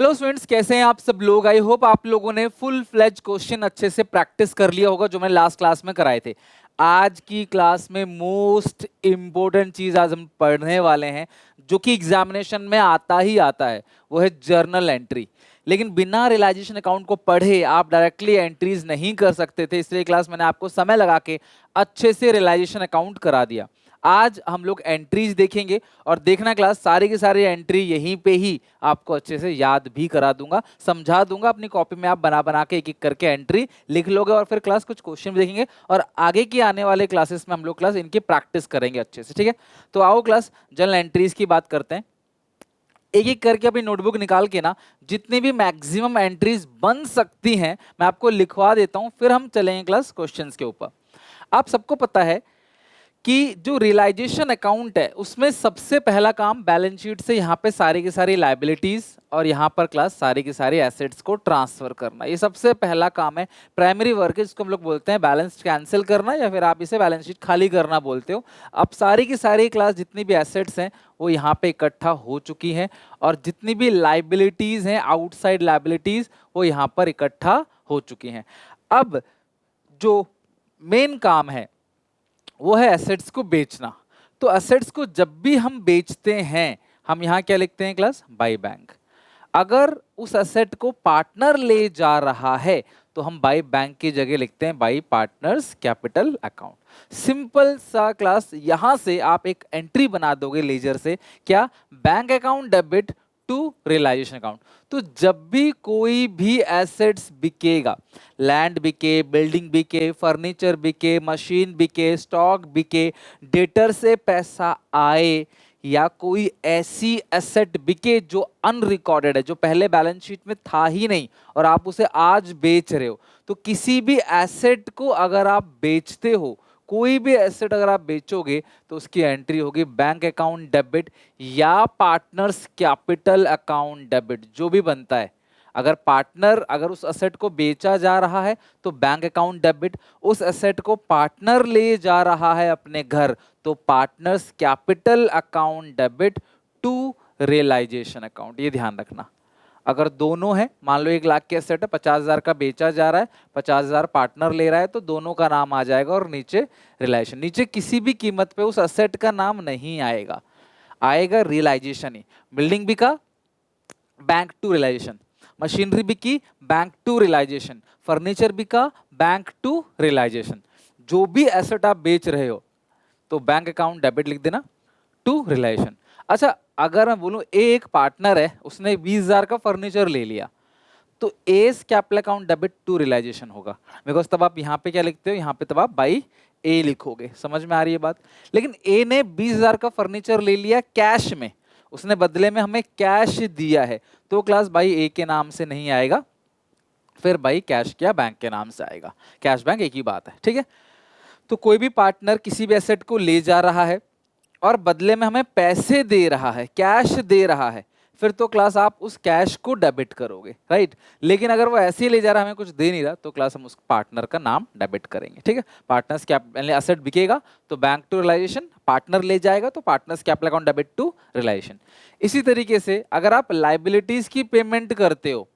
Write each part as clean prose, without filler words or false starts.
Hello students, कैसे हैं आप सब लोग। आई होप आप लोगों ने फुल फ्लेज क्वेश्चन अच्छे से प्रैक्टिस कर लिया होगा जो मैंने लास्ट क्लास में कराए थे। आज की क्लास में मोस्ट इम्पोर्टेंट चीज आज हम पढ़ने वाले हैं जो कि एग्जामिनेशन में आता ही आता है, वो है जर्नल एंट्री। लेकिन बिना रियलाइजेशन अकाउंट को पढ़े आप डायरेक्टली एंट्रीज नहीं कर सकते थे, इसलिए क्लास मैंने आपको समय लगा के अच्छे से रियलाइजेशन अकाउंट करा दिया। आज हम लोग एंट्रीज देखेंगे और देखना क्लास सारी की सारी एंट्री यहीं पे ही आपको अच्छे से याद भी करा दूंगा, समझा दूंगा। अपनी कॉपी में आप बना बना के एक एक करके एंट्री लिख लोगे और फिर क्लास कुछ क्वेश्चन भी देखेंगे और आगे की आने वाले क्लासेस में हम लोग क्लास इनकी प्रैक्टिस करेंगे अच्छे से। ठीक है, तो आओ क्लास जनरल एंट्रीज की बात करते हैं। एक एक करके अपनी नोटबुक निकाल के ना जितनी भी मैक्सिमम एंट्रीज बन सकती हैं मैं आपको लिखवा देता हूं, फिर हम चलेंगे क्लास क्वेश्चंस के ऊपर। आप सबको पता है कि जो रियलाइजेशन अकाउंट है उसमें सबसे पहला काम बैलेंस शीट से यहाँ पे सारी की सारी लाइबिलिटीज और यहाँ पर क्लास सारी की सारी एसेट्स को ट्रांसफर करना, ये सबसे पहला काम है। प्राइमरी वर्क है जिसको हम लोग बोलते हैं बैलेंस कैंसिल करना या फिर आप इसे बैलेंस शीट खाली करना बोलते हो। अब सारी की सारी क्लास जितनी भी एसेट्स हैं वो यहाँ पे इकट्ठा हो चुकी हैं और जितनी भी लाइबिलिटीज हैं आउटसाइड लाइबिलिटीज वो यहाँ पर इकट्ठा हो चुकी हैं। अब जो मेन काम है वो है एसेट्स को बेचना। तो एसेट्स को जब भी हम बेचते हैं हम यहां क्या लिखते हैं क्लास, बाई बैंक। अगर उस एसेट को पार्टनर ले जा रहा है तो हम बाई बैंक की जगह लिखते हैं by partners capital account. Simple सा क्लास, यहां से आप एक एंट्री बना दोगे लेजर से, क्या, bank account debit to realisation account. तो जब भी कोई भी एसेट्स बिकेगा, लैंड बिके, बिल्डिंग बिके, फर्नीचर बिके, मशीन बिके, स्टॉक बिके, डेटर से पैसा आए या कोई ऐसी एसेट बिके जो अनरिकॉर्डेड है, जो पहले बैलेंस शीट में था ही नहीं और आप उसे आज बेच रहे हो, तो किसी भी एसेट को अगर आप बेचते हो, कोई भी एसेट अगर आप बेचोगे तो उसकी एंट्री होगी बैंक अकाउंट डेबिट या पार्टनर्स कैपिटल अकाउंट डेबिट, जो भी बनता है। अगर पार्टनर, अगर उस एसेट को बेचा जा रहा है तो बैंक अकाउंट डेबिट, उस एसेट को पार्टनर ले जा रहा है अपने घर तो partners capital account debit to realisation account. ये ध्यान रखना। अगर दोनों है, मान लो 1 लाख के एसेट है, 50,000 का बेचा जा रहा है, 50,000 पार्टनर ले रहा है, तो दोनों का नाम आ जाएगा और नीचे रियलाइजेशन। नीचे किसी भी कीमत पे उस एसेट का नाम नहीं आएगा, आएगा रियलाइजेशन ही। बिल्डिंग बिका, बैंक टू रियलाइजेशन, मशीनरी बिकी, बैंक टू रियलाइजेशन, फर्नीचर बिका, बैंक टू रियलाइजेशन। जो भी एसेट आप बेच रहे हो तो बैंक अकाउंट डेबिट लिख देना टू रियलाइजेशन। अच्छा, अगर मैं बोलूं एक पार्टनर है, उसने 20,000 का फर्नीचर ले लिया तो S capital account debit to realisation होगा, बिकॉज तब आप यहाँ पे क्या लिखते हो, यहाँ पे तब आप बाई ए लिखोगे। समझ में आ रही है बात। लेकिन ए ने 20,000 का फर्नीचर ले लिया कैश में, उसने बदले में हमें कैश दिया है, तो क्लास बाई ए के नाम से नहीं आएगा, फिर बाई कैश क्या, बैंक के नाम से आएगा। कैश बैंक एक ही बात है, ठीक है। तो कोई भी पार्टनर किसी भी एसेट को ले जा रहा है और बदले में हमें पैसे दे रहा है, कैश दे रहा है, फिर तो क्लास आप उस कैश को डेबिट करोगे, राइट। लेकिन अगर वो ऐसे ही ले जा रहा है, हमें कुछ दे नहीं रहा, तो क्लास हम उस पार्टनर का नाम डेबिट करेंगे, ठीक है। पार्टनर्स कैपिटल, एसेट बिकेगा तो बैंक टू रियलाइजेशन, पार्टनर ले जाएगा तो partners capital account debit to realisation. इसी तरीके से अगर आप लाइबिलिटीज की पेमेंट करते हो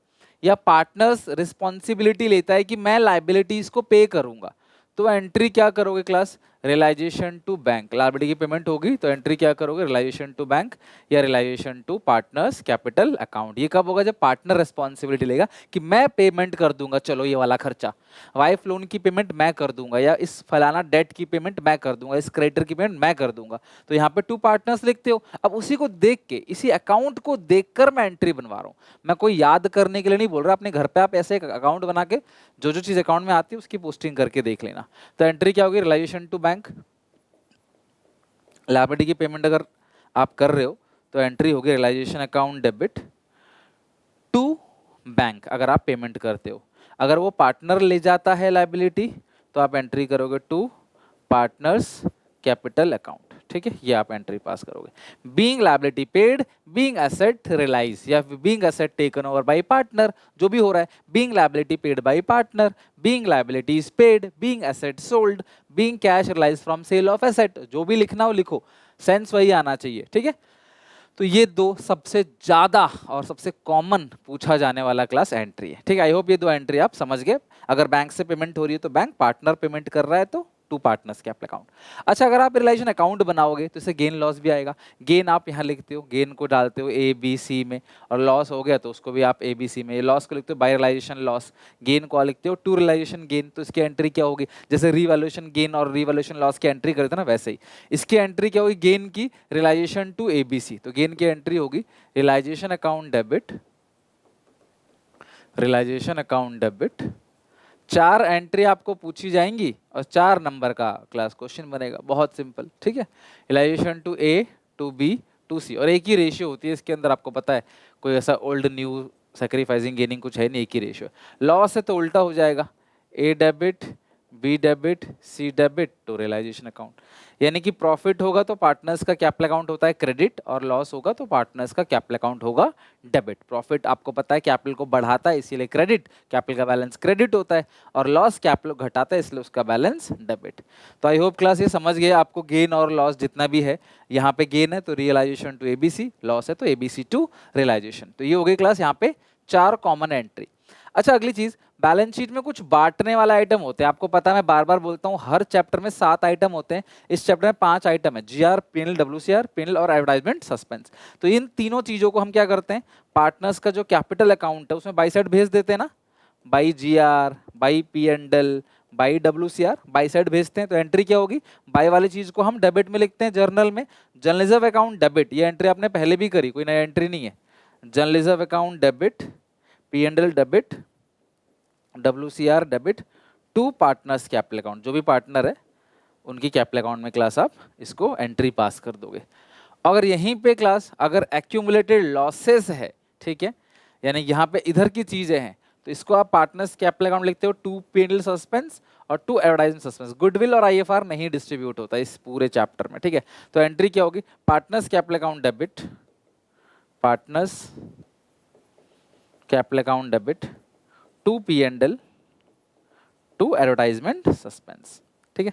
या पार्टनर्स रिस्पॉन्सिबिलिटी लेता है कि मैं लाइबिलिटीज को पे करूंगा, तो एंट्री क्या करोगे class, realisation to bank. Liability की पेमेंट होगी तो एंट्री क्या करोगे, रियलाइजेशन टू बैंक या realisation to partners capital account. ये कब होगा, जब पार्टनर रिस्पॉन्सिबिलिटी लेगा कि मैं पेमेंट कर दूंगा, चलो ये वाला खर्चा, वाइफ लोन की पेमेंट मैं कर दूंगा, या इस फलाना डेट की पेमेंट मैं कर दूंगा, इस क्रेडिटर की पेमेंट मैं कर दूंगा। तो यहाँ पे टू पार्टनर्स लिखते हो। अब उसी को देख के, इसी अकाउंट को देखकर मैं एंट्री बनवा रहा हूँ, मैं कोई याद करने के लिए नहीं बोल रहा। अपने घर पे आप ऐसे एक अकाउंट बना के जो जो चीज अकाउंट में आती है उसकी पोस्टिंग करके देख लेना। तो एंट्री क्या होगी, रियलाइजेशन टू बैंक। लायबिलिटी की पेमेंट अगर आप कर रहे हो तो एंट्री होगी realisation account debit to bank, अगर आप पेमेंट करते हो। अगर वो पार्टनर ले जाता है लायबिलिटी तो आप एंट्री करोगे टू पार्टनर्स कैपिटल अकाउंट, ठीक है। ये आप एंट्री पास करोगे। Being liability paid, being asset realise या being asset taken over by partner, जो भी हो रहा है, being liability paid by partner, being liabilities paid, being asset sold, being cash realise from sale of asset, जो भी लिखना हो लिखो, सेंस वही आना चाहिए, ठीक है। तो ये दो सबसे ज्यादा और सबसे कॉमन पूछा जाने वाला क्लास एंट्री है, ठीक है। आई होप ये दो एंट्री आप समझ गए। अगर बैंक से पेमेंट हो रही है तो बैंक, पार्टनर पेमेंट कर रहा है तो टू पार्टनर्स कैपिटल अकाउंट। अच्छा, अगर आप रिलाइजेशन अकाउंट बनाओगे तो इससे गेन लॉस भी आएगा। गेन आप यहाँ लिखते हो, गेन को डालते हो ए बी सी में, और लॉस हो गया तो उसको भी आप ए बी सी में। लॉस को लिखते हो बाय रिलाइजेशन लॉस, गेन को लिखते हो टू रिलाइजेशन गेन। तो इसकी एंट्री क्या होगी, जैसे रिवैल्यूएशन गेन और रिवैल्यूएशन लॉस की एंट्री करते हैं ना, वैसे ही इसकी एंट्री क्या होगी, गेन की realisation to A B C. तो गेन की एंट्री होगी realisation account debit, realisation account debit. 4 entry आपको पूछी जाएंगी और 4 नंबर का क्लास क्वेश्चन बनेगा, बहुत सिंपल, ठीक है। Realisation to A, to B, to C, और एक ही रेशियो होती है इसके अंदर, आपको पता है, कोई ऐसा ओल्ड न्यू सैक्रिफाइसिंग गेनिंग कुछ है नहीं, एक ही रेशियो। लॉस है तो उल्टा हो जाएगा, A debit, B debit, C debit to realisation account. यानी कि प्रॉफिट होगा तो पार्टनर्स का कैपिटल अकाउंट होता है क्रेडिट, और लॉस होगा तो पार्टनर्स का कैपिटल अकाउंट होगा डेबिट। प्रॉफिट आपको पता है कैपिटल को बढ़ाता है इसीलिए क्रेडिट, कैपिटल का बैलेंस क्रेडिट होता है, और लॉस कैपिटल घटाता है इसलिए उसका बैलेंस डेबिट। तो आई होप क्लास ये समझ गए आपको, गेन और लॉस जितना भी है, यहाँ पे गेन है तो रियलाइजेशन टू एबीसी, लॉस है तो एबीसी टू रियलाइजेशन। तो ये हो गई क्लास यहाँ पे 4 कॉमन एंट्री। अच्छा, अगली चीज, बैलेंस शीट में कुछ बांटने वाला आइटम होते हैं। आपको पता है, मैं बार बार बोलता हूँ, हर चैप्टर में 7 आइटम होते हैं। इस चैप्टर में 5 आइटम है, जीआर, पीएनएल, डब्ल्यूसीआर, पीएनएल और एडवर्टाइजमेंट सस्पेंस। तो इन तीनों चीजों को हम क्या करते हैं, पार्टनर्स का जो कैपिटल अकाउंट है उसमें बाई साइड भेज देते हैं ना, by GR, by PNL, by WCR, by side भेजते हैं। तो एंट्री क्या होगी, बाई वाली चीज को हम डेबिट में लिखते हैं जर्नल में, जनरल रिजर्व अकाउंट डेबिट। ये एंट्री आपने पहले भी करी, कोई नई एंट्री नहीं है। General reserve account debit, PNL debit, WCR debit to partners capital account. जो भी पार्टनर है उनकी कैपिटल अकाउंट में क्लास आप इसको एंट्री पास कर दोगे। अगर यहीं पे क्लास अगर एक्यूमुलेटेड लॉसेस है, ठीक है, यानी यहाँ पे इधर की चीजें हैं, तो इसको आप पार्टनर्स कैपिटल अकाउंट लिखते हो टू पीएनएल सस्पेंस और टू एडवर्टाइजमेंट सस्पेंस। गुडविल और आईएफआर नहीं डिस्ट्रीब्यूट होता इस पूरे चैप्टर में, ठीक है। तो एंट्री क्या होगी, partners capital account debit, partners capital account debit to PNL, to advertisement suspense, ठीक है।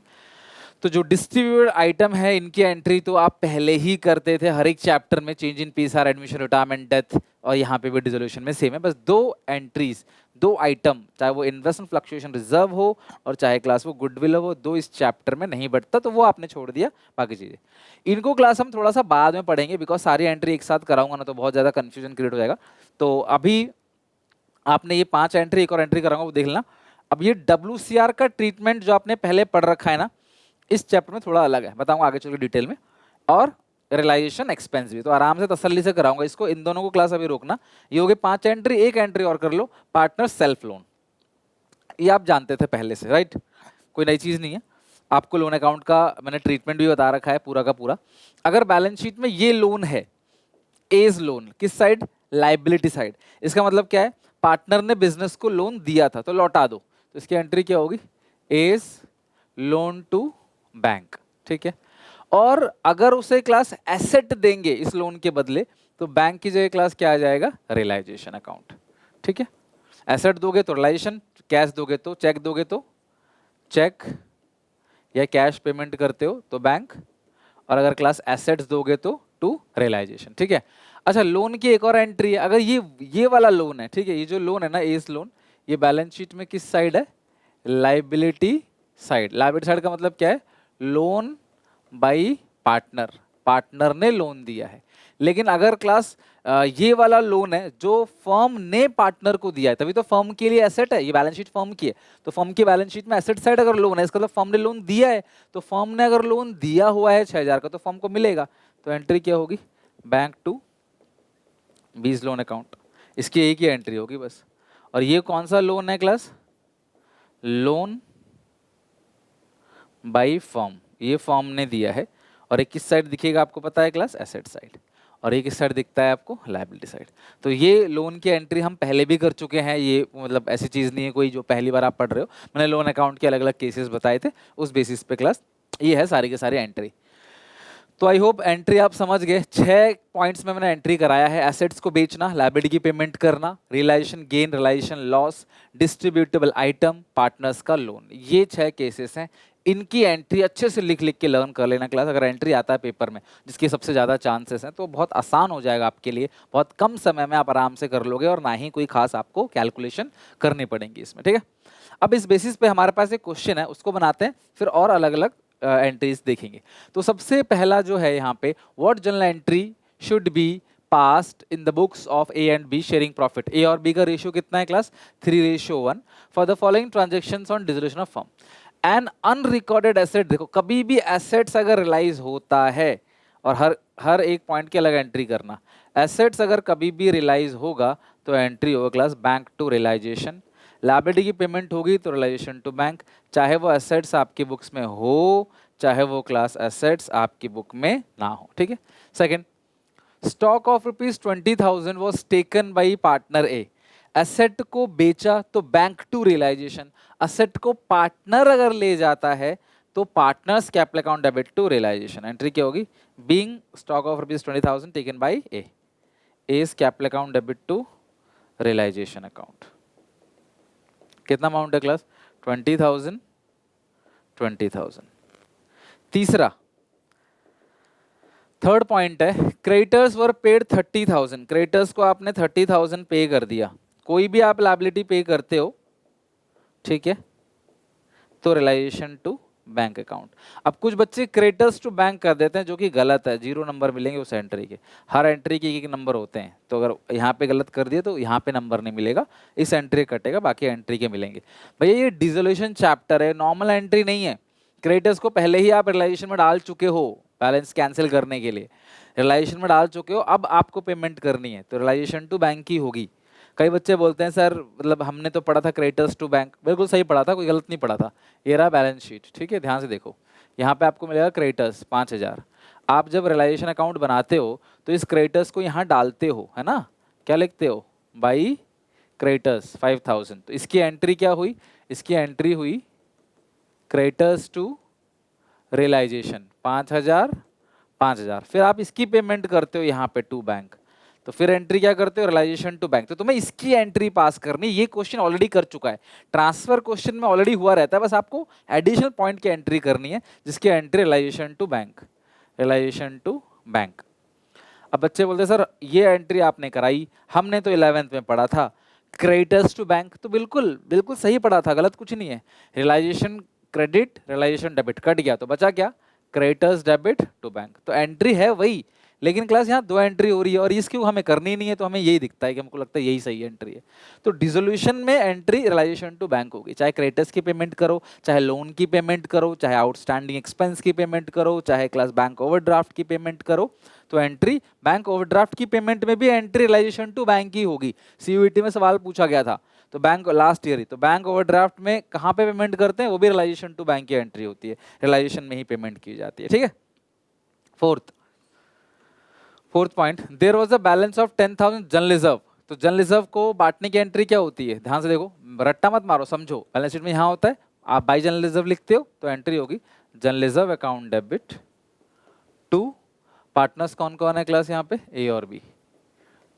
तो जो डिस्ट्रीब्यूटेड आइटम है इनकी एंट्री तो आप पहले ही करते थे हर एक चैप्टर में, change in PSR, admission, retirement, death, और यहाँ पे भी डिसोल्यूशन में सेम है। बस 2 एंट्रीज, 2 आइटम, चाहे वो इन्वेस्टमेंट फ्लक्चुएशन रिजर्व हो और चाहे क्लास वो गुडविल हो, वो 2 इस चैप्टर में नहीं बढ़ता, तो वो आपने छोड़ दिया। बाकी चीजें इनको क्लास हम थोड़ा सा बाद में पढ़ेंगे, बिकॉज सारी एंट्री एक साथ कराऊंगा ना तो बहुत ज्यादा कंफ्यूजन क्रिएट हो जाएगा। तो अभी आपने ये 5 एंट्री, एक और एंट्री कराऊंगा वो देख लेना। अब ये डब्ल्यूसीआर का ट्रीटमेंट जो आपने पहले पढ़ रखा है ना, इस चैप्टर में थोड़ा अलग है, बताऊंगा आगे चल के डिटेल में। और रियलाइजेशन एक्सपेंस भी, तो आराम से तसल्ली से कराऊंगा इसको, इन दोनों को क्लास अभी रोकना। ये हो गए 5 एंट्री, एक एंट्री और कर लो, पार्टनर सेल्फ लोन। ये आप जानते थे पहले से, राइट, कोई नई चीज नहीं है। आपको लोन अकाउंट का मैंने ट्रीटमेंट भी बता रखा है पूरा का पूरा। अगर बैलेंस शीट में ये लोन है, एज लोन, किस साइड, लाइबिलिटी साइड, इसका मतलब क्या है, पार्टनर ने बिजनेस को लोन दिया था तो लौटा दो, तो इसकी एंट्री क्या होगी, एज लोन टू बैंक, ठीक है। और अगर उसे क्लास एसेट देंगे इस लोन के बदले, तो बैंक की जगह क्लास क्या आ जाएगा, रियलाइजेशन अकाउंट, ठीक है। एसेट दोगे तो रियलाइजेशन, कैश दोगे तो, चेक दोगे तो चेक, या कैश पेमेंट करते हो तो बैंक, और अगर क्लास एसेट्स दोगे तो टू रियलाइजेशन, ठीक है। अच्छा, लोन की एक और एंट्री है, अगर ये वाला लोन है, ठीक है, ये जो लोन है ना, एज लोन, ये बैलेंस शीट में किस साइड है, लाइबिलिटी साइड। लाइबिलिटी साइड का मतलब क्या है, लोन बाई पार्टनर, पार्टनर ने लोन दिया है। लेकिन अगर क्लास ये वाला लोन है जो फर्म ने पार्टनर को दिया है, तभी तो फर्म के लिए एसेट है, ये बैलेंस शीट फर्म की है, तो फर्म की बैलेंस शीट में एसेट साइड अगर लोन है, इसका मतलब फर्म ने लोन दिया है, तो फर्म ने अगर लोन दिया हुआ है 6000 का तो फर्म को मिलेगा। तो एंट्री क्या होगी, बैंक टू बीज लोन अकाउंट, इसकी एक ही एंट्री होगी बस। और ये कौन सा लोन है क्लास, लोन बाई फर्म, ये फर्म ने दिया है। और एक किस साइड दिखेगा आपको पता है क्लास, एसेट साइड, और एक किस साइड दिखता है आपको, लायबिलिटी साइड। तो ये लोन की एंट्री हम पहले भी कर चुके हैं, ये मतलब ऐसी चीज़ नहीं है कोई जो पहली बार आप पढ़ रहे हो। मैंने लोन अकाउंट के अलग अलग केसेस बताए थे, उस बेसिस पे क्लास ये है सारी के सारी एंट्री। तो आई होप एंट्री आप समझ गए। 6 पॉइंट्स में मैंने एंट्री कराया है, एसेट्स को बेचना, लायबिलिटी की पेमेंट करना, realisation gain, realisation loss, distributable item, partners का लोन, ये 6 केसेस हैं। इनकी एंट्री अच्छे से लिख लिख के लर्न कर लेना क्लास। अगर एंट्री आता है पेपर में जिसके सबसे ज़्यादा चांसेस हैं तो बहुत आसान हो जाएगा आपके लिए, बहुत कम समय में आप आराम से कर लोगे और ना ही कोई खास आपको कैलकुलेशन करनी पड़ेगी इसमें, ठीक है। अब इस बेसिस पे हमारे पास एक क्वेश्चन है, उसको बनाते हैं, फिर और अलग अलग एंट्रीज देखेंगे। तो सबसे पहला जो है यहाँ पे, what journal entry should be passed in the books of A and B sharing profit. A और बी का रेशियो कितना है class? 3:1 for the following transactions on dissolution of firm. An unrecorded asset, देखो कभी भी एसेट्स अगर realise होता है, और हर एक पॉइंट की अलग एंट्री करना, एसेट्स अगर कभी भी रियलाइज होगा तो एंट्री होगा class bank to realisation. Liability की पेमेंट होगी तो रियलाइजेशन टू बैंक, चाहे वो एसेट्स आपकी बुक्स में हो, चाहे वो क्लास एसेट्स आपकी बुक में ना हो, ठीक है। Second, stock of ₹20,000 was taken by partner A. Asset को बेचा तो बैंक टू रियलाइजेशन। एसेट को पार्टनर अगर ले जाता है तो partners capital account debit to realisation. Entry क्या होगी? Being stock of ₹20,000 taken by A, A's capital account debit to realisation account. कितना अमाउंट है क्लास? 20,000 20,000। तीसरा, थर्ड पॉइंट है, क्रेडिटर्स वर पेड 30,000। क्रेडिटर्स को आपने 30,000 पे कर दिया। कोई भी आप लायबिलिटी पे करते हो, ठीक है, तो रियलाइजेशन टू बैंक अकाउंट। अब कुछ बच्चे क्रेडिटर्स टू बैंक कर देते हैं, जो कि गलत है, 0 नंबर मिलेंगे उस एंट्री के। हर एंट्री के एक नंबर होते हैं, तो अगर यहाँ पे गलत कर दिए तो यहाँ पे नंबर नहीं मिलेगा, इस एंट्री कटेगा, बाकी एंट्री के मिलेंगे। भैया ये डिसोल्यूशन चैप्टर है, नॉर्मल एंट्री नहीं है। क्रेडिटर्स को पहले ही आप रियलाइजेशन में डाल चुके हो, बैलेंस कैंसिल करने के लिए रियलाइजेशन में डाल चुके हो, अब आपको पेमेंट करनी है तो रियलाइजेशन टू बैंक ही होगी। कई बच्चे बोलते हैं सर मतलब हमने तो पढ़ा था क्रेडिटर्स टू बैंक, बिल्कुल सही पढ़ा था, कोई गलत नहीं पढ़ा था। ये रहा बैलेंस शीट, ठीक है, ध्यान से देखो, यहाँ पे आपको मिलेगा क्रेडिटर्स 5,000। आप जब रियलाइजेशन अकाउंट बनाते हो तो इस क्रेडिटर्स को यहाँ डालते हो, है ना, क्या लिखते हो? By creditors 5,000। तो इसकी एंट्री क्या हुई? इसकी एंट्री हुई क्रेडिटर्स टू रियलाइजेशन 5,000 5,000। फिर आप इसकी पेमेंट करते हो यहाँ पे टू बैंक, तो फिर एंट्री क्या करते हो? Realisation to bank. तो तुम्हें इसकी एंट्री पास करनी, ये क्वेश्चन ऑलरेडी कर चुका है, ट्रांसफर क्वेश्चन में ऑलरेडी हुआ रहता है, बस आपको एडिशनल पॉइंट की एंट्री करनी है, जिसकी entry realisation to bank, realisation to bank. अब बच्चे बोलते हैं सर ये एंट्री आपने कराई, हमने तो 11th में पढ़ा था क्रेडिटर्स टू बैंक, तो बिल्कुल बिल्कुल सही पढ़ा था, गलत कुछ नहीं है। Realisation credit, realisation debit cut गया, तो बचा क्या? Creditors debit to bank. तो एंट्री है वही, लेकिन क्लास यहाँ 2 एंट्री हो रही है, और इसकी हमें करनी नहीं है, तो हमें यही दिखता है कि हमको लगता है यही सही एंट्री है। तो डिसोल्यूशन में एंट्री रियलाइजेशन टू बैंक होगी, चाहे क्रेडिटर्स की पेमेंट करो, चाहे लोन की पेमेंट करो, चाहे आउटस्टैंडिंग एक्सपेंस की पेमेंट करो, चाहे क्लास बैंक ओवरड्राफ्ट की पेमेंट करो, तो एंट्री बैंक ओवरड्राफ्ट की पेमेंट में भी एंट्री रियलाइजेशन टू बैंक ही होगी। सीयूईटी में सवाल पूछा गया था, तो बैंक लास्ट ईयर ही, तो बैंक ओवरड्राफ्ट में कहाँ पे पेमेंट करते हैं? वो भी रियलाइजेशन टू बैंक की एंट्री होती है, रियलाइजेशन में ही पेमेंट की जाती है, ठीक है। Fourth point, there was a balance of 10,000 general reserve. तो जनरल रिजर्व को बांटने की एंट्री क्या होती है? ध्यान से देखो, रट्टा मत मारो, समझो, बैलेंस शीट में यहाँ होता है, आप बाई जनरल रिजर्व लिखते हो तो एंट्री होगी general reserve account debit to partners. कौन कौन है क्लास यहाँ पे? ए और B,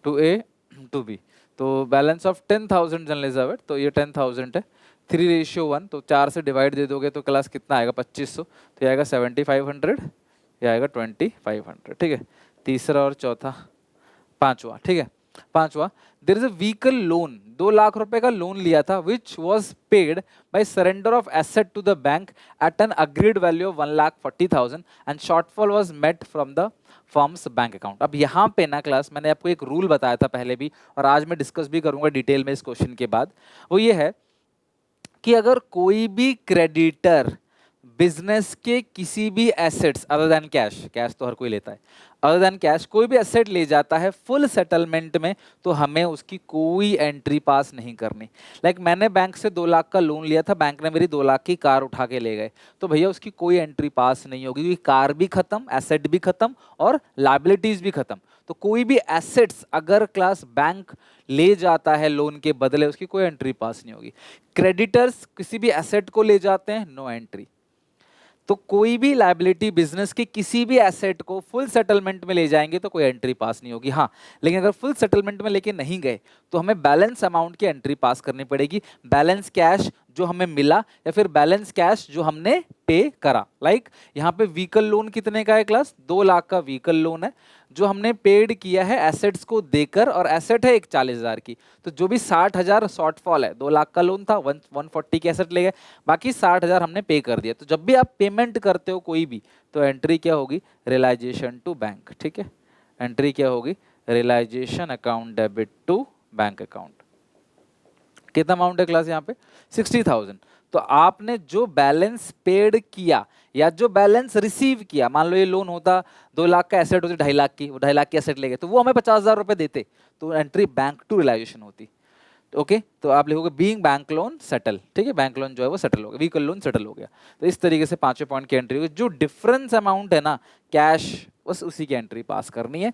to A to B. तो बैलेंस ऑफ 10,000 जनरल रिजर्व है, तो ये 10,000 है, 3:1, तो 4 से डिवाइड दे दोगे तो क्लास कितना आएगा? 2500, तो ये आएगा 7,500, ये आएगा 2,500, ठीक है। तीसरा और चौथा, पांचवा, ठीक है। पांचवा, there is a vehicle loan, 2 lakh रुपए का लोन लिया था, which was paid by surrender of asset to the bank at an agreed value of 1,40,000 and shortfall was met from the firm's bank account. अब यहाँ पे ना क्लास मैंने आपको एक रूल बताया था पहले भी, और आज मैं डिस्कस भी करूंगा डिटेल में इस क्वेश्चन के बाद, वो ये है कि अगर कोई भी क्रेडिटर बिजनेस के किसी भी assets other than cash, cash तो हर कोई लेता है, अदर देन कैश कोई भी एसेट ले जाता है फुल सेटलमेंट में, तो हमें उसकी कोई एंट्री पास नहीं करनी। लाइक मैंने बैंक से 2 लाख का लोन लिया था, बैंक ने मेरी 2 लाख की कार उठा के ले गए, तो भैया उसकी कोई एंट्री पास नहीं होगी, क्योंकि कार भी खत्म, एसेट भी खत्म और लायबिलिटीज भी खत्म। तो कोई भी एसेट्स अगर क्लास बैंक ले जाता है लोन के बदले, उसकी कोई एंट्री पास नहीं होगी। क्रेडिटर्स किसी भी एसेट को ले जाते हैं, नो एंट्री। तो कोई भी लायबिलिटी बिजनेस के किसी भी एसेट को फुल सेटलमेंट में ले जाएंगे तो कोई एंट्री पास नहीं होगी। हाँ, लेकिन अगर फुल सेटलमेंट में लेके नहीं गए तो हमें बैलेंस अमाउंट की एंट्री पास करनी पड़ेगी। बैलेंस कैश जो हमें मिला या फिर बैलेंस कैश जो हमने पे करा। लाइक यहाँ पे व्हीकल लोन कितने का है क्लास, 2 लाख का व्हीकल लोन है जो हमने पेड किया है एसेट्स को देकर, और एसेट है एक 40,000 की। तो जो भी 60,000 शॉर्टफॉल है, 2 लाख का लोन था, 140 की एसेट ले गए, बाकी 60,000 हमने पे कर दिया। तो जब भी आप पेमेंट करते हो कोई भी, तो एंट्री क्या होगी, रियलाइजेशन टू बैंक। ठीक है, एंट्री क्या होगी, realisation account debit to bank account. कितना अमाउंट है क्लास यहाँ पे, 60,000। तो आपने जो बैलेंस पेड किया या जो बैलेंस रिसीव किया, मान लो ये लोन होता 2 लाख का, एसेट होती 2.5 लाख की, वो 2.5 लाख की एसेट ले गए, तो वो हमें 50,000 रुपए देते, तो एंट्री बैंक टू रियलाइजेशन होती। ओके, तो आप लिखोगे बीइंग बैंक लोन सेटल। ठीक है, बैंक लोन जो है वो सेटल हो गया, व्हीकल लोन सेटल हो गया। तो इस तरीके से 5वें पॉइंट की एंट्री होगी। जो डिफरेंस अमाउंट है ना कैश, बस उसी की एंट्री पास करनी है।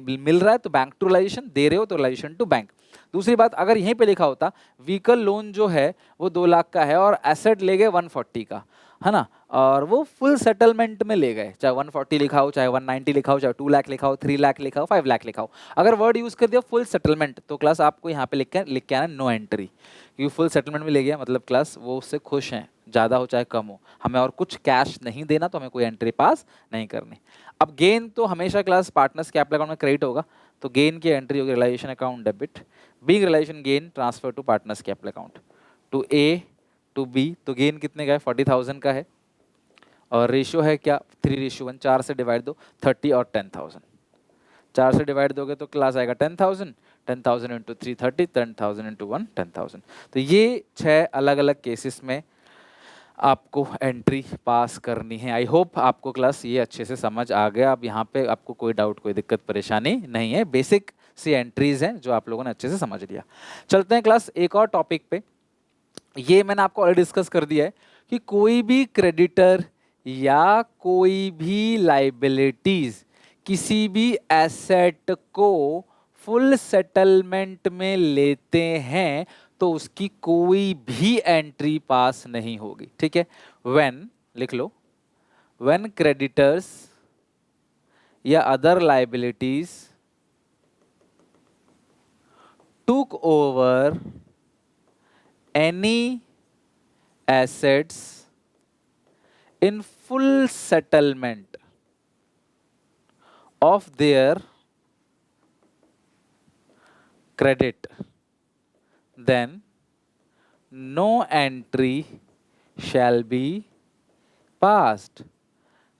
मिल रहा है तो बैंक टू रियलाइजेशन, दे रहे हो तो रियलाइजेशन टू बैंक। दूसरी बात, अगर यहीं पे लिखा होता व्हीकल लोन जो है वो 2 लाख का है और एसेट ले गए 140 का, है ना, और वो फुल सेटलमेंट में ले गए, चाहे 140 लिखा हो, चाहे 190 लिखा हो, चाहे 2 लाख लिखा हो, 3 लाख लिखा हो, 5 लाख लिखा हो, अगर वर्ड यूज कर दिया फुल सेटलमेंट, तो क्लास आपको यहाँ पे लिख के आना नो एंट्री, क्योंकि फुल सेटलमेंट में ले गया मतलब क्लास वो उससे खुश हैं, ज़्यादा हो चाहे कम हो, हमें और कुछ कैश नहीं देना, तो हमें कोई एंट्री पास नहीं करनी। अब गेन तो हमेशा क्लास पार्टनर्स कैपिटल अकाउंट में क्रेडिट होगा, तो गेन की एंट्री होगी realisation account debit, being realisation gain transfer to partners capital account to A to B. तो गेन कितने का है, 40,000 का है, और रेशियो है क्या, 3:1, 4 से डिवाइड दो, 30 और 10,000, 4 से डिवाइड दोगे तो क्लास आएगा 10,000, 10,000 इंटू 3 30, 10,000 इंटू 1 10,000। तो ये 6 अलग अलग केसेस में आपको एंट्री पास करनी है। आई होप आपको क्लास ये अच्छे से समझ आ गया। अब यहाँ पे आपको कोई डाउट, कोई दिक्कत परेशानी नहीं है, बेसिक सी एंट्रीज हैं जो आप लोगों ने अच्छे से समझ लिया। चलते हैं क्लास एक और टॉपिक पे। ये मैंने आपको ऑलरेडी डिस्कस कर दिया है कि कोई भी क्रेडिटर या कोई भी लाइबिलिटीज किसी भी एसेट को फुल सेटलमेंट में लेते हैं तो उसकी कोई भी एंट्री पास नहीं होगी। ठीक है, व्हेन लिख लो, व्हेन क्रेडिटर्स या other liabilities took over any assets in full settlement of their credit, then no entry shall be passed।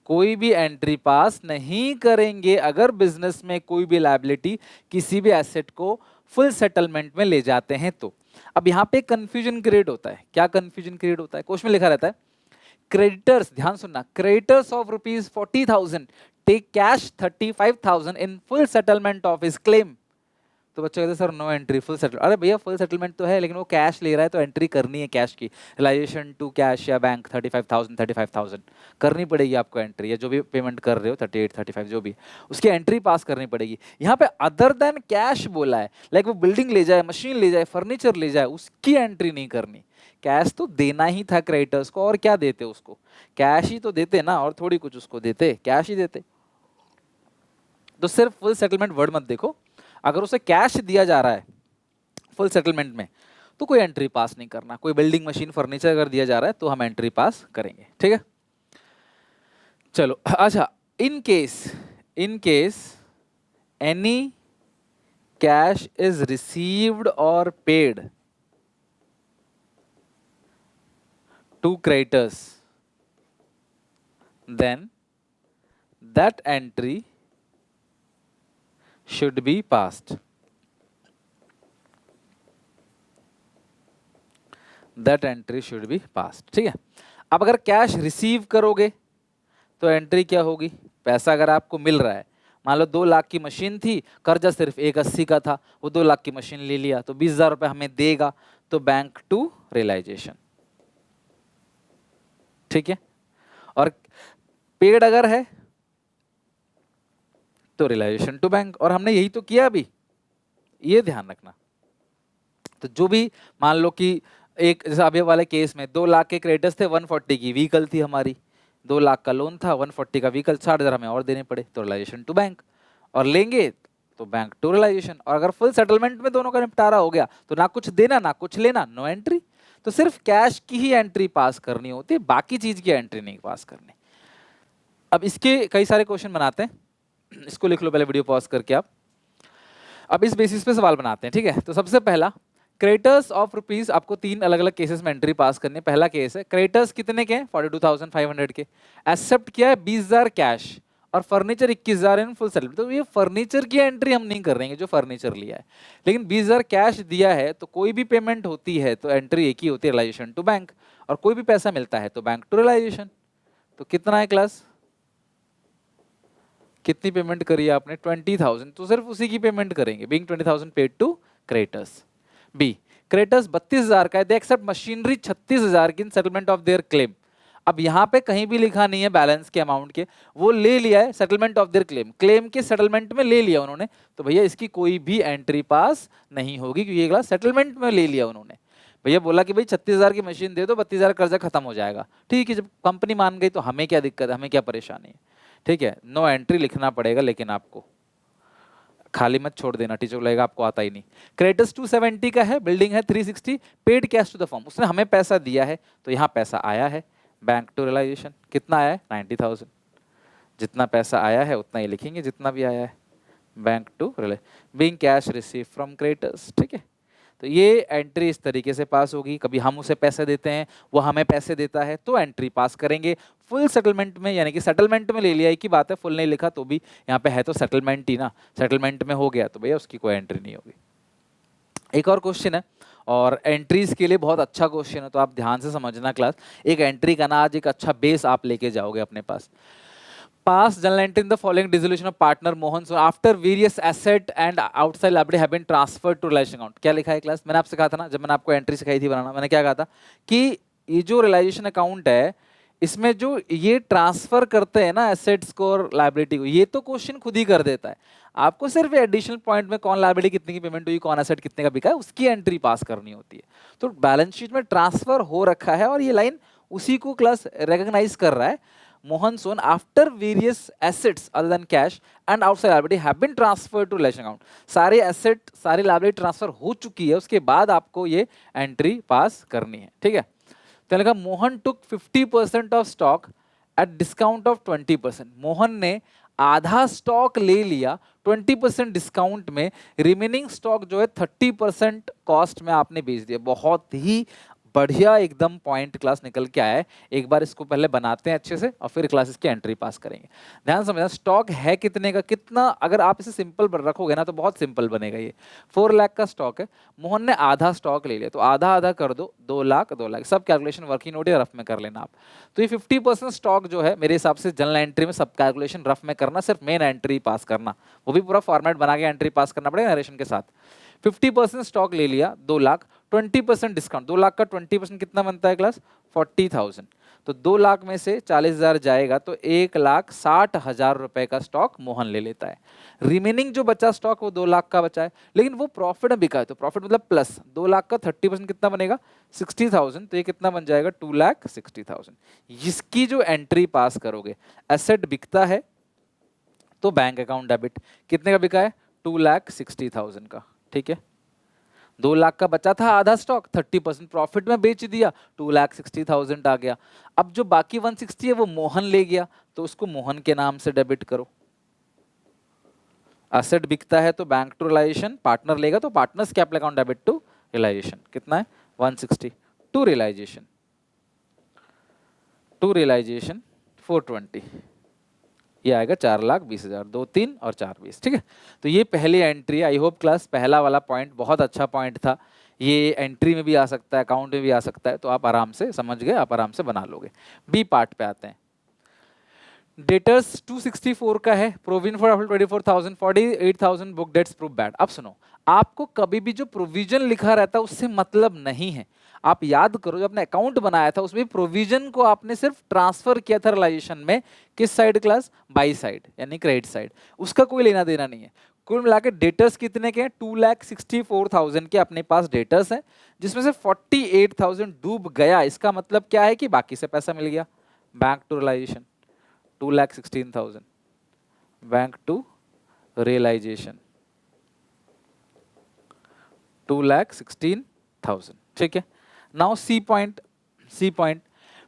कोई भी एंट्री पास नहीं करेंगे अगर बिजनेस में कोई भी लायबिलिटी किसी भी एसेट को फुल सेटलमेंट में ले जाते हैं तो। अब यहाँ पे कंफ्यूजन क्रिएट होता है। क्या कंफ्यूजन क्रिएट होता है, क्वेश्चन में लिखा रहता है क्रेडिटर्स, ध्यान सुनना, creditors of ₹40,000 take cash 35,000 in full settlement of his claim. तो बच्चे कहते sir no entry, full settlement. अरे भैया फुल सेटलमेंट तो है लेकिन वो कैश ले रहा है तो एंट्री करनी है कैश की, रियलाइजेशन टू कैश या बैंक 35,000 करनी पड़ेगी आपको एंट्री, या जो भी पेमेंट कर रहे हो 38 35 जो भी उसकी एंट्री पास करनी पड़ेगी। यहाँ पे अदर देन कैश बोला है, लाइक वो बिल्डिंग ले जाए, मशीन ले जाए, फर्नीचर ले जाए, उसकी एंट्री नहीं करनी। कैश तो देना ही था क्रेडिटर्स को, और क्या देते उसको, कैश ही तो देते ना, और थोड़ी कुछ उसको देते, कैश ही देते। तो सिर्फ फुल सेटलमेंट वर्ड मत देखो, अगर उसे कैश दिया जा रहा है फुल सेटलमेंट में तो कोई एंट्री पास नहीं करना। कोई बिल्डिंग मशीन फर्नीचर अगर दिया जा रहा है तो हम एंट्री पास करेंगे। ठीक है, चलो अच्छा, in case any cash is received और paid to creditors then that entry should be passed, that entry should be passed। ठीक है, अब अगर कैश रिसीव करोगे तो एंट्री क्या होगी, पैसा अगर आपको मिल रहा है, मान लो 2 लाख की मशीन थी, कर्जा सिर्फ 180 का था, वो 2 लाख की मशीन ले लिया तो 20,000 रुपए हमें देगा, तो बैंक टू रियलाइजेशन। ठीक है, और पेड अगर है तो रियलाइजेशन टू बैंक, और हमने यही तो किया अभी, ये ध्यान रखना। तो जो भी मान लो कि एक जैसे अभी वाले केस में 2 लाख के क्रेडिटर्स थे, 140 की व्हीकल थी हमारी, 2 लाख का लोन था, 140 का व्हीकल, 60,000 हमें और देने पड़े, तो रियलाइजेशन टू बैंक, और लेंगे तो बैंक टू रियलाइजेशन। और अगर फुल सेटलमेंट में दोनों का निपटारा हो गया तो ना कुछ देना ना कुछ लेना, नो एंट्री। तो सिर्फ कैश की ही एंट्री पास करनी होती है, बाकी चीज की एंट्री नहीं पास करनी। अब इसके कई सारे क्वेश्चन बनाते हैं, इसको लिख लो पहले वीडियो पॉज करके आप। अब इस बेसिस पे सवाल बनाते हैं, ठीक है। तो सबसे पहला, क्रेडिटर्स ऑफ रुपीज, आपको 3 अलग अलग केसेस में एंट्री पास करनी है। पहला केस है क्रेडिटर्स कितने के हैं, 42,500 के, एक्सेप्ट किया है 20,000 कैश और फर्नीचर 21,000 इन फुल सेटलमेंट। तो ये फर्नीचर की एंट्री हम नहीं कर रहे हैं जो फर्नीचर लिया है, लेकिन 20,000 कैश दिया है तो कोई भी पेमेंट होती है तो एंट्री एक ही होती है, रियलाइजेशन टू बैंक, और कोई भी पैसा मिलता है तो बैंक टू रियलाइजेशन। तो कितना है क्लास, कितनी पेमेंट करी है आपने, 20,000, तो सिर्फ उसी की पेमेंट करेंगे, being 20,000 paid to creditors. B, creditors 32,000 का है, दे एक्सेप्ट मशीनरी 36,000 की in settlement of their claim. अब यहाँ पे कहीं भी लिखा नहीं है बैलेंस के अमाउंट के, वो ले लिया है settlement of their claim, claim के सेटलमेंट में ले लिया उन्होंने, तो भैया इसकी कोई भी एंट्री पास नहीं होगी, क्योंकि ये क्लास सेटलमेंट में ले लिया उन्होंने। भैया बोला कि भाई 36,000 की मशीन दे दो, 32,000 कर्जा खत्म हो जाएगा, ठीक है, जब कंपनी मान गई तो हमें क्या दिक्कत है, हमें क्या परेशानी है, ठीक है। नो एंट्री लिखना पड़ेगा, लेकिन आपको खाली मत छोड़ देना, टीचर को लगेगा आपको आता ही नहीं। क्रेडिटर्स 270 का है, बिल्डिंग है 360, paid cash to the firm, उसने हमें पैसा दिया है तो यहाँ पैसा आया है, बैंक टू रियलाइजेशन। कितना आया है, 90,000, जितना पैसा आया है उतना ही लिखेंगे जितना भी आया है, bank to realisation, being cash receive from creditors, ठीक है। तो ये एंट्री इस तरीके से पास होगी, कभी हम उसे पैसे देते हैं, वो हमें पैसे देता है, तो एंट्री पास करेंगे। फुल सेटलमेंट में, यानी कि सेटलमेंट में ले लिया, एक ही बात है, फुल नहीं लिखा तो भी यहाँ पे है तो सेटलमेंट ही ना, सेटलमेंट में हो गया तो भैया उसकी कोई एंट्री नहीं होगी। एक और क्वेश्चन है, और एंट्रीज के लिए बहुत अच्छा क्वेश्चन है, तो आप ध्यान से समझना क्लास। एक एंट्री का ना आज एक अच्छा बेस आप लेके जाओगे अपने पास। Past journal entry in the following dissolution of partner Mohan so after various asset and outside liability have been transferred to realization account। क्या लिखा है क्लास, मैंने आपसे कहा था ना, जब मैंने आपको एंट्री सिखाई थी बनाना, मैंने क्या कहा था कि ये जो रियलाइजेशन अकाउंट है, इसमें जो ये ट्रांसफर करते हैं ना एसेट्स को और लाइबिलिटी को, ये तो क्वेश्चन खुद ही कर देता है। आपको सिर्फ एडिशनल पॉइंट में कौन लाइबिलिटी कितने की पेमेंट हुई, कौन एसेट कितने का बिका है, उसकी एंट्री पास करनी होती है। तो बैलेंस शीट में ट्रांसफर हो रखा है और ये लाइन उसी को क्लास रिकॉग्नाइज कर रहा है। Mohan Sohn, after various assets other than cash and outside liability have been transferred to relation account। सारे एसेट सारी लाइबिलिटी ट्रांसफर हो चुकी है, उसके बाद आपको ये एंट्री पास करनी है, ठीक है। तो लिखा मोहन टुक 50% of stock at discount of 20%। Mohan ने आधा स्टॉक ले लिया 20% डिस्काउंट में, रिमेनिंग स्टॉक जो है 30% कॉस्ट में आपने बेच दिया। बहुत ही बढ़िया एकदम पॉइंट क्लास निकल के आया है। एक बार इसको पहले बनाते हैं अच्छे से और फिर क्लास इसकी एंट्री पास करेंगे। ध्यान समझना, स्टॉक है कितने का, कितना, अगर आप इसे सिंपल रखोगे ना तो बहुत सिंपल बनेगा। ये 4 लाख का स्टॉक है, मोहन ने आधा स्टॉक ले लिया, तो आधा आधा कर दो, 2 लाख 2 लाख, सब कैलकुलेशन वर्किंग नोट या रफ में कर लेना आप। तो ये 50% स्टॉक जो है मेरे हिसाब से जनरल एंट्री में सब कैलकुलेशन रफ में करना, सिर्फ मेन एंट्री पास करना, वो भी पूरा फॉर्मेट बना के एंट्री पास करना पड़ेगा नरेशन के साथ। 50% स्टॉक ले लिया 2 लाख, 20% डिस्काउंट, 2 लाख का 20% कितना बनता है क्लास, 40,000। तो 2 लाख में से 40,000 जाएगा तो 1,60,000 रुपए का स्टॉक मोहन ले लेता है। रिमेनिंग जो बचा स्टॉक वो 2 लाख का बचा है, लेकिन वो प्रॉफिट में बिका है, तो प्रॉफिट मतलब प्लस 2 लाख का 30% कितना बनेगा, 60,000, तो ये कितना बन जाएगा 2,60,000। इसकी जो एंट्री पास करोगे, एसेट बिकता है तो बैंक अकाउंट डेबिट, कितने का बिका है, 2,60,000 का, ठीक है। 2 लाख का बचा था आधा स्टॉक, 30% प्रॉफिट में बेच दिया, 2,60,000 आ गया। अब जो बाकी 160 है वो मोहन ले गया, तो उसको मोहन के नाम से डेबिट करो। एसेट बिकता है तो बैंक टू रियलाइजेशन, पार्टनर लेगा तो partners capital account debit to realisation, कितना है 160, टू रियलाइजेशन 420, ये आएगा 4,20,000, 2 3 और 4 20, ठीक है। तो ये पहली एंट्री। आई होप क्लास पहला वाला पॉइंट बहुत अच्छा पॉइंट था, ये एंट्री में भी आ सकता है, अकाउंट में भी आ सकता है, तो आप आराम से समझ गए, आप आराम से बना लोगे। बी पार्ट पे आते हैं। डेटर्स 264 का है, provision for 24,000, 48,000 book debts prove bad. अब सुनो, आपको कभी भी जो प्रोविजन लिखा रहता है उससे मतलब नहीं है। आप याद करो जो आपने अकाउंट बनाया था उसमें प्रोविजन को आपने सिर्फ ट्रांसफर किया था रियलाइजेशन में, किस साइड क्लास, बाई साइड यानी क्रेडिट साइड, उसका कोई लेना देना नहीं है। कुल मिला के डेटर्स कितने के हैं, 2,64,000 के अपने पास डेटर्स हैं, जिसमें से 48,000 डूब गया। इसका मतलब क्या है कि बाकी से पैसा मिल गया, bank to realisation 2,16,000, bank to realisation 2,16,000, ठीक है। नाउ सी पॉइंट,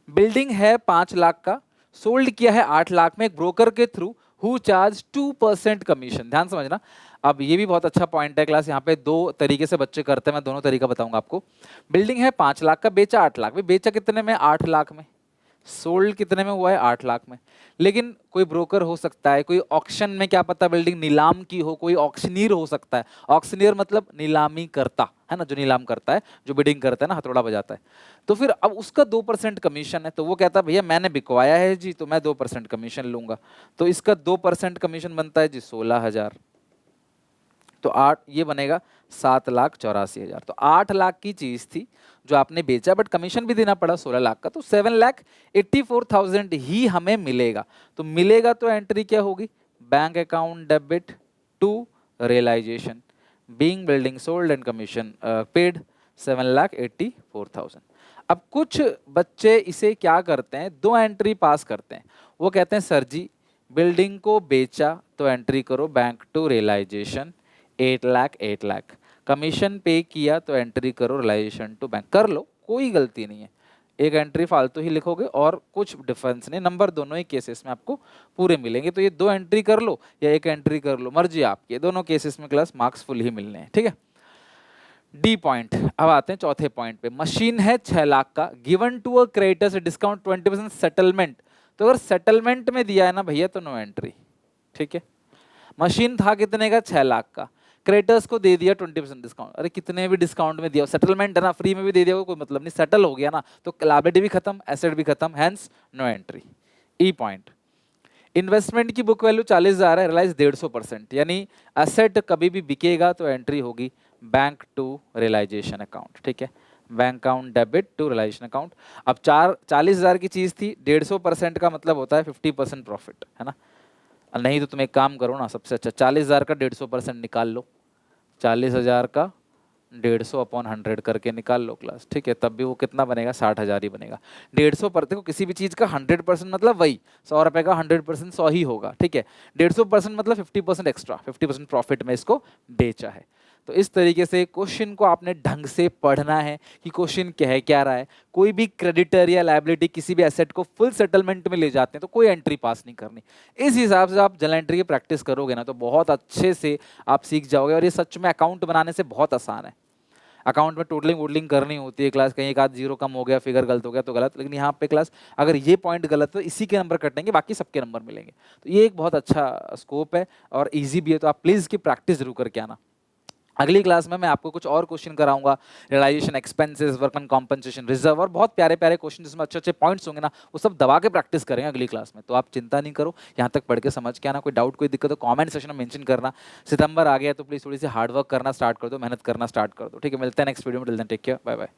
बिल्डिंग है 5 लाख का, सोल्ड किया है 8 लाख में एक ब्रोकर के थ्रू, हु चार्ज 2% कमीशन। ध्यान समझना, अब ये भी बहुत अच्छा पॉइंट है क्लास, यहाँ पे दो तरीके से बच्चे करते हैं, मैं दोनों तरीका बताऊंगा आपको। बिल्डिंग है 5 लाख का, बेचा 8 लाख में, बेचा कितने में 8 लाख में, सोल्ड कितने में हुआ है 8 लाख में। लेकिन कोई ब्रोकर हो सकता है, कोई ऑक्शन में क्या पता बिल्डिंग नीलाम की हो, कोई ऑक्शनियर हो सकता है। ऑक्शनियर मतलब नीलामी करता है ना, जो नीलाम करता है, जो बिडिंग करता है ना, हथौड़ा बजाता है। तो फिर अब उसका 2% कमीशन है, तो वो कहता है भैया मैंने बिकवाया है जी, तो मैं 2% कमीशन लूंगा। तो इसका 2% कमीशन बनता है जी 16,000, तो 8 ये बनेगा 7,84,000। तो 8 लाख की चीज थी जो आपने बेचा, बट कमीशन भी देना पड़ा 16 लाख का, तो 7,84,000 ही हमें मिलेगा। तो मिलेगा तो एंट्री क्या होगी, bank account debit to realisation, being building sold and commission paid 7,84,000। अब कुछ बच्चे इसे क्या करते हैं, दो एंट्री पास करते हैं। वो कहते हैं सर जी बिल्डिंग को बेचा तो एंट्री करो bank to realisation 8 lakh, commission pay किया तो एंट्री करो रियलाइजेशन टू बैंक। कर लो, कोई गलती नहीं है, एक एंट्री फालतू ही लिखोगे और कुछ डिफरेंस नहीं, नंबर दोनों ही केसेस में आपको पूरे मिलेंगे। तो ये दो एंट्री कर लो या एक एंट्री कर लो, मर्जी आपकी, दोनों केसेस में क्लास मार्क्स फुल ही मिलने हैं, ठीक है। डी पॉइंट, अब आते हैं चौथे पॉइंट पे। मशीन है 6 लाख का, given to a creditor discount 20% settlement. तो अगर सेटलमेंट में दिया है ना भैया तो नो एंट्री, ठीक है। मशीन था कितने का, 6 लाख का, क्रेडिटर्स को दे दिया 20% डिस्काउंट। अरे कितने भी डिस्काउंट में दिया, सेटलमेंट है ना, फ्री में भी दे दिया कोई मतलब नहीं, सेटल हो गया ना, तो लायबिलिटी भी खत्म, एसेट भी खत्म, hence no entry. E point, investment की बुक वैल्यू 40,000 है, रियलाइज 150%, यानी एसेट कभी भी बिकेगा तो एंट्री होगी बैंक टू रियलाइजेशन अकाउंट, ठीक है। Bank account debit to realisation account. अब 40,000 की चीज थी, 150% का मतलब होता है 50% प्रॉफिट, है ना। नहीं तो तुम एक काम करो ना, सबसे अच्छा 40,000 का 150% निकाल लो, 40,000 का 150/100 करके निकाल लो क्लास, ठीक है। तब भी वो कितना बनेगा, 60,000 ही बनेगा। 150 पर देखो, किसी भी चीज का 100% मतलब वही 100 रुपए का 100% 100 ही होगा, ठीक है। 150% मतलब 50% एक्स्ट्रा, 50% प्रॉफिट में इसको बेचा है। तो इस तरीके से क्वेश्चन को आपने ढंग से पढ़ना है कि क्वेश्चन कह क्या रहा है। कोई भी क्रेडिटर या लायबिलिटी किसी भी एसेट को फुल सेटलमेंट में ले जाते हैं तो कोई एंट्री पास नहीं करनी। इस हिसाब से आप जनरल एंट्री की प्रैक्टिस करोगे ना तो बहुत अच्छे से आप सीख जाओगे, और ये सच में अकाउंट बनाने से बहुत आसान है। अकाउंट में टोटलिंग वोटलिंग करनी होती है क्लास, कहीं एक आध जीरो कम हो गया, फिगर गलत हो गया तो गलत, लेकिन यहाँ पे क्लास अगर ये पॉइंट गलत है तो इसी के नंबर कटेंगे, बाकी सबके नंबर मिलेंगे। तो ये एक बहुत अच्छा स्कोप है और ईजी भी है, तो आप प्लीज़ इसकी प्रैक्टिस जरूर करके आना। अगली क्लास में मैं आपको कुछ और क्वेश्चन कराऊंगा, realisation expenses, workman compensation, reserve, और बहुत प्यारे प्यारे क्वेश्चन जिसमें अच्छे अच्छे पॉइंट्स होंगे ना, वो सब दबा के प्रैक्टिस करेंगे अगली क्लास में। तो आप चिंता नहीं करो, यहाँ तक पढ़ के समझ के आना। कोई डाउट कोई दिक्कत हो कमेंट सेक्शन में मेंशन करना। सितंबर आ गया तो प्लीज़ थोड़ी सी हार्डवर्क करना स्टार्ट कर दो, मेहनत करना स्टार्ट कर दो, ठीक है। मिलते हैं नेक्स्ट वीडियो में, till then take care, bye bye.